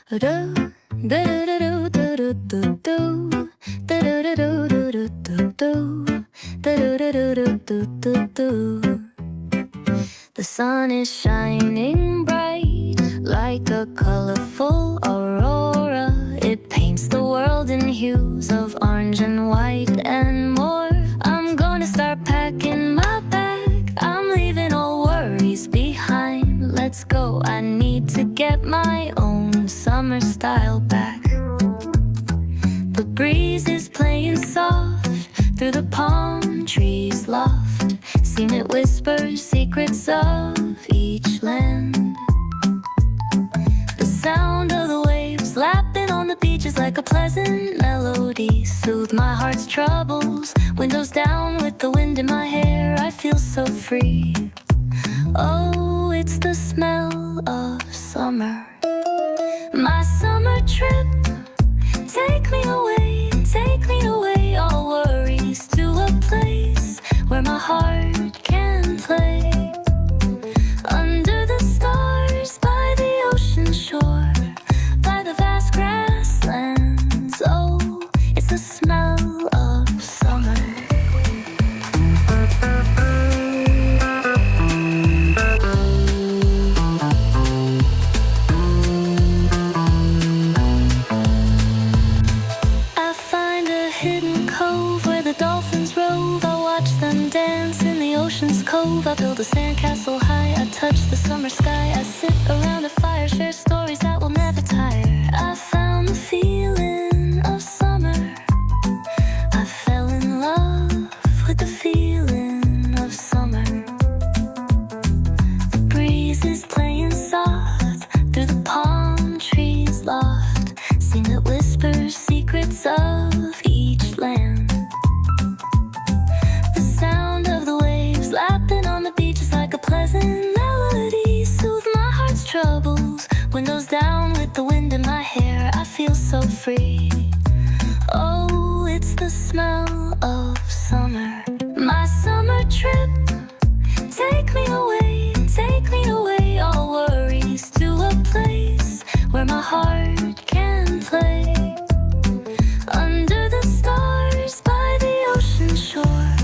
The sun is shining bright like a colorful aurora. It paints the world in hues of orange and white and more. I'm gonna start packing my bag. I'm leaving all worries behind. Let's go, I need to get my own summer style back. The breeze is playing soft through the palm trees loft. Seen it whisper secrets of each land. The sound of the waves lapping on the beach is like a pleasant melody. Soothe my heart's troubles. Windows down with the wind in my hair. I feel so free. Oh, it's the smell of summer. My summer trip. Take me away, all worries to a place where my heart can play. Under the stars, by the ocean shore, by the vast grasslands. Oh, it's the smell of summer. I find a hidden cove where the dolphins rove. I watch them dance in the ocean's cove. I build a sandcastle high, I touch the summer sky. I sit around a fire, share stories that will never tire. I found the feeling of summer. I fell in love with the feeling of summer. The breeze is playing soft through the palm trees loft. Seen it whisper secrets of each land. The sound of the waves lapping on the beach is like a pleasant melody. Soothe my heart's troubles. Windows down with the wind in my hair. I feel so free. Oh, it's the smell of summer. My summer trip. Take me away, all worries to a place where my heart can play. Under the stars, by the ocean shore,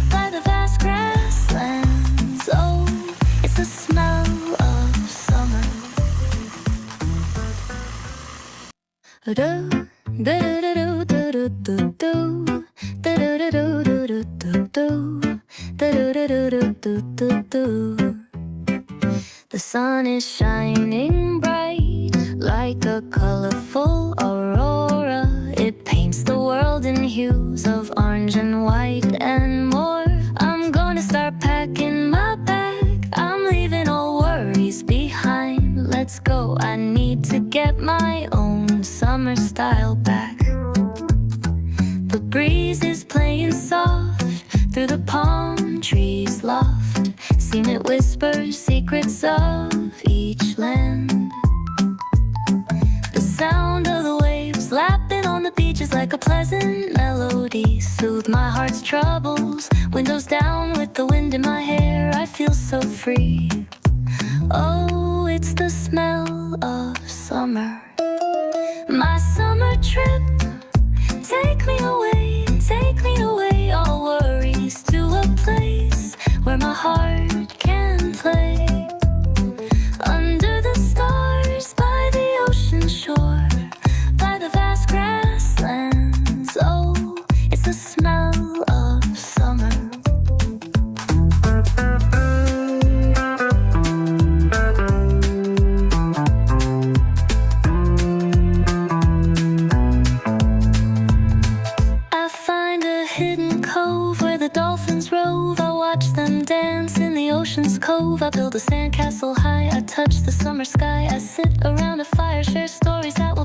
by the vast grasslands. Oh, it's the smell of summer. The sun is shining bright like a colorful aurora. It paints the world in hues of orange and white and more. I'm gonna start packing my bag. I'm leaving all worries behind. Let's go, I need to get my own summer style back. The breeze is playing soft through the palm trees loft. Seen it whisper secrets of each land. The sound of the waves lapping on the beach is like a pleasant melody. Soothe my heart's troubles. Windows down with the wind in my hair. I feel so free. Oh, it's the smell of summer. My summer trip. Take me away, all worries to a place where my heart can play. Under the stars, by the ocean shore, by the vast grasslands. Oh, it's the smell of summer. I find a hidden cove where the dolphins rove. I watch them dance in the ocean's cove. I build a sandcastle high, I touch the summer sky. I sit around a fire, share stories that